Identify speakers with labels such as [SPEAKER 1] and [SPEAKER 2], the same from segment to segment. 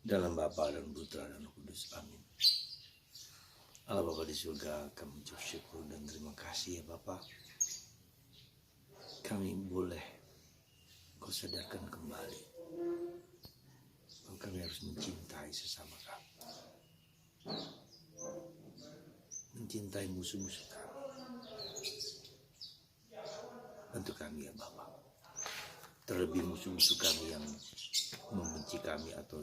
[SPEAKER 1] Dalam Bapa dan Putra dan Roh Kudus. Amin. Allah Bapa di surga, kami ucap syukur dan terima kasih ya Bapa. Kami boleh Kau sadarkan kembali bahwa kami harus mencintai sesama kami, mencintai musuh-musuh kami. Bantu kami ya Bapa. Terlebih musuh-musuh kami yang membenci kami atau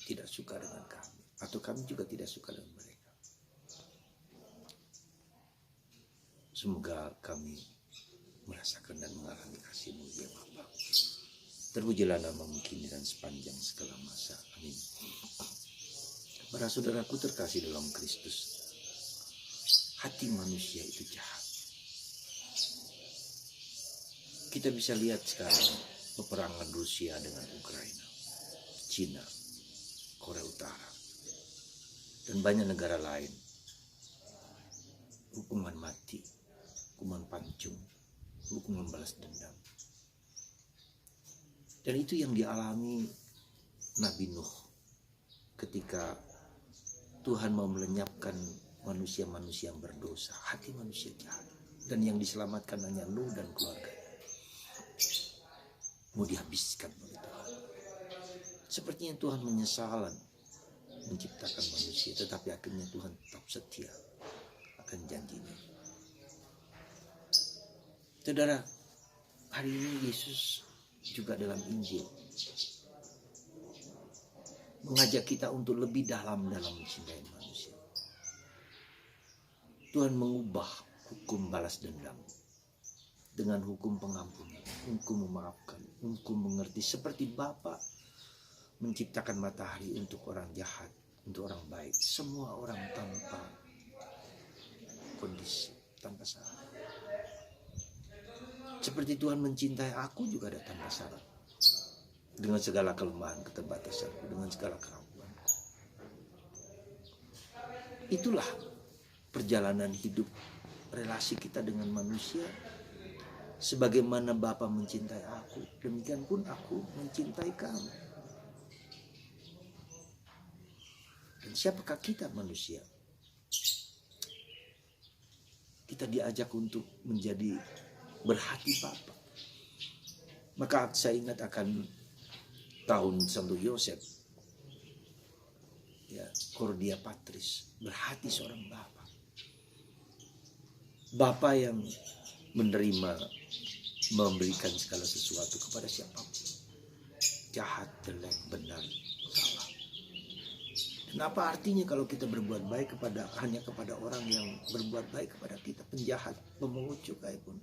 [SPEAKER 1] tidak suka dengan kami, atau kami juga tidak suka dengan mereka. Semoga kami merasakan dan mengalami kasih-Mu ya Bapa. Terpujilah namamu kini dan sepanjang segala masa. Amin. Para saudaraku terkasih dalam Kristus, hati manusia itu jahat. Kita bisa lihat sekarang peperangan Rusia dengan Ukraina, Cina, Korea Utara, dan banyak negara lain. Hukuman mati, hukuman pancung, hukuman balas dendam. Dan itu yang dialami Nabi Nuh ketika Tuhan mau melenyapkan manusia-manusia yang berdosa. Hati manusia jahat. Dan yang diselamatkan hanya Nuh dan keluarganya. Mau dihabiskan oleh Tuhan. Sepertinya Tuhan menyesalan menciptakan manusia, tetapi akhirnya Tuhan tetap setia akan janjinya. Saudara, hari ini Yesus juga dalam Injil mengajak kita untuk lebih dalam mencintai manusia. Tuhan mengubah hukum balas dendam dengan hukum pengampunan, hukum memaafkan, hukum mengerti. Seperti Bapa menciptakan matahari untuk orang jahat, untuk orang baik, semua orang tanpa kondisi, tanpa syarat. Seperti Tuhan mencintai aku juga ada tanpa syarat. Dengan segala kelemahan, keterbatasanku, dengan segala keraguanku. Itulah perjalanan hidup relasi kita dengan manusia. Sebagaimana Bapa mencintai aku, demikian pun aku mencintai kamu. Dan siapakah kita manusia? Kita diajak untuk menjadi berhati Bapa. Maka saya ingat akan tahun Santo Yosef, ya, Cordia Patris, berhati seorang Bapa. Bapa yang menerima, memberikan segala sesuatu kepada siapapun. Jahat, jelek, benar, salah. Dan apa artinya kalau kita berbuat baik hanya kepada orang yang berbuat baik kepada kita, penjahat, pemungut cukai pun.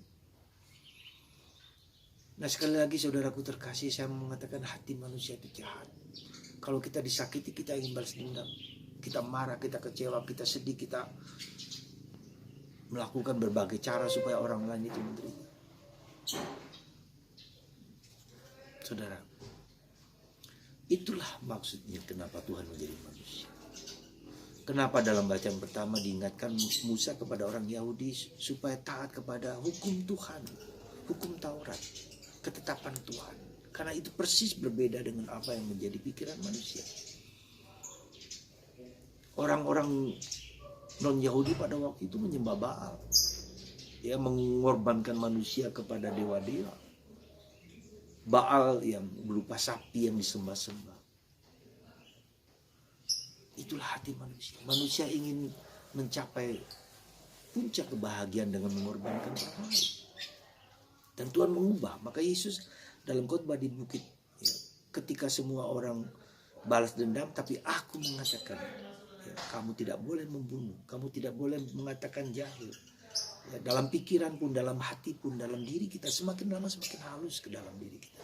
[SPEAKER 1] Nah, sekali lagi saudaraku terkasih, saya mengatakan hati manusia itu jahat. Kalau kita disakiti, kita ingin balas dendam. Kita marah, kita kecewa, kita sedih, kita melakukan berbagai cara supaya orang lain itu menderita. Saudara, itulah maksudnya kenapa Tuhan menjadi manusia. Kenapa dalam bacaan pertama diingatkan Musa kepada orang Yahudi supaya taat kepada hukum Tuhan, hukum Taurat, ketetapan Tuhan. Karena itu persis berbeda dengan apa yang menjadi pikiran manusia. Orang-orang non-Yahudi pada waktu itu menyembah Baal. Ya, mengorbankan manusia kepada dewa-dewa. Baal yang berupa sapi yang disembah-sembah. Itulah hati manusia. Manusia ingin mencapai puncak kebahagiaan dengan mengorbankan orang lain. Dan Tuhan mengubah. Maka Yesus dalam khotbah di bukit, ya, ketika semua orang balas dendam, tapi aku mengatakan, ya, kamu tidak boleh membunuh, kamu tidak boleh mengatakan jahil. Ya, dalam pikiran pun, dalam hati pun, dalam diri kita, semakin lama semakin halus ke dalam diri kita.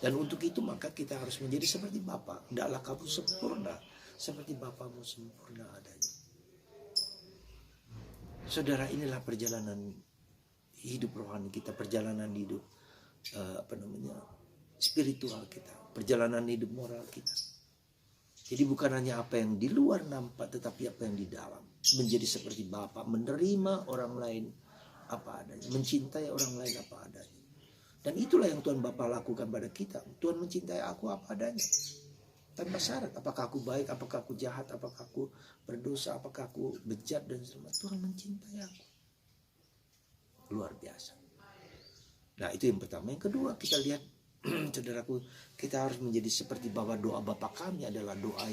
[SPEAKER 1] Dan untuk itu maka kita harus menjadi seperti Bapa. Tidaklah kamu sempurna seperti Bapamu sempurna adanya. Saudara, inilah perjalanan hidup rohani kita, perjalanan hidup spiritual kita, perjalanan hidup moral kita. Jadi bukan hanya apa yang di luar nampak, tetapi apa yang di dalam. Menjadi seperti Bapa, menerima orang lain apa adanya, mencintai orang lain apa adanya. Dan itulah yang Tuhan Bapa lakukan pada kita. Tuhan mencintai aku apa adanya. tanpa syarat. Apakah aku baik, apakah aku jahat, apakah aku berdosa, apakah aku bejat dan sebagainya. Tuhan mencintai aku. Luar biasa. Nah, itu yang pertama. Yang kedua, kita lihat saudaraku, kita harus menjadi seperti bahwa doa Bapa kami adalah doa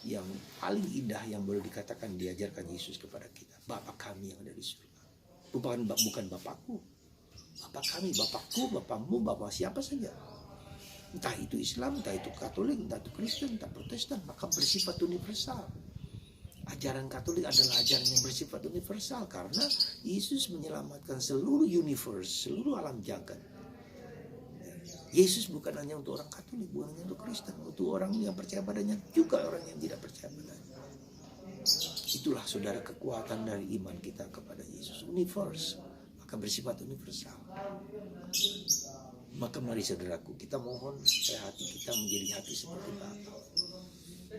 [SPEAKER 1] yang paling indah yang boleh dikatakan diajarkan Yesus kepada kita. Bapa kami yang ada di surga. Bukan Bapakku. Bapa kami, Bapakku, Bapakmu, Bapak siapa saja. Entah itu Islam, entah itu Katolik, entah itu Kristen, entah Protestan, maka bersifat universal. Ajaran Katolik adalah ajaran yang bersifat universal karena Yesus menyelamatkan seluruh universe, seluruh alam jagat. Yesus bukan hanya untuk orang Katolik, bukan hanya untuk Kristen, untuk orang yang percaya padanya, juga orang yang tidak percaya padanya. Itulah saudara kekuatan dari iman kita kepada Yesus, universe, maka bersifat universal. Maka mari saudaraku, kita mohon supaya hati kita menjadi hati seperti Bapa,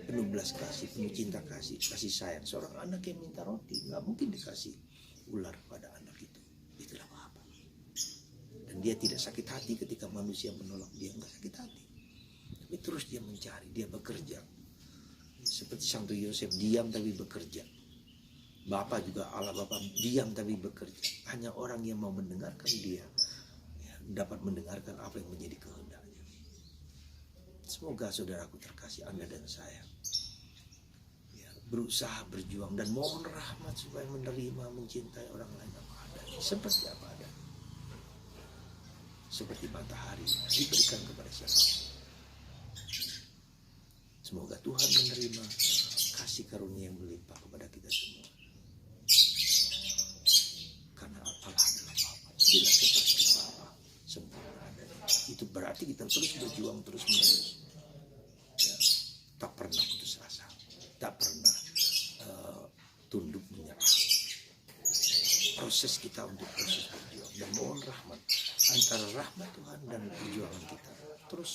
[SPEAKER 1] penuh belas kasih, penuh cinta kasih, kasih sayang. Seorang anak yang minta roti nggak mungkin dikasih ular pada anak itu. Itulah Bapa. Dan dia tidak sakit hati ketika manusia menolak dia, nggak sakit hati. Tapi terus dia mencari, dia bekerja. Seperti Santo Yosef, diam tapi bekerja. Bapa juga, Allah Bapa diam tapi bekerja. Hanya orang yang mau mendengarkan dia dapat mendengarkan apa yang menjadi kehendaknya. Semoga saudaraku terkasih, Anda dan saya berusaha berjuang dan mohon rahmat supaya menerima, mencintai orang lain apa adanya, seperti apa adanya, seperti matahari diberikan kepada siapa. Semoga Tuhan menerima kasih karunia yang berlimpah kepada kita semua. Karena Allah adalah Bapa, tidak seperti Bapa sempurna adanya. Itu berarti kita terus berjuang terus menerus. Ya, tak pernah putus asa, tak pernah tunduk menyerah. Proses kita untuk proses berjuang dan mohon rahmat antara rahmat Tuhan dan perjuangan kita. Terus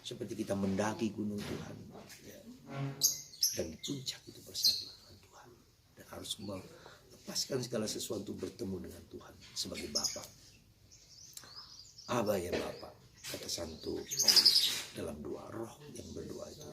[SPEAKER 1] seperti kita mendaki gunung Tuhan, ya, dan di puncak itu bersatu dengan Tuhan dan harus melepaskan segala sesuatu bertemu dengan Tuhan sebagai Bapa. Aba ya Bapa, kata Santo dalam doa roh yang berdoa itu.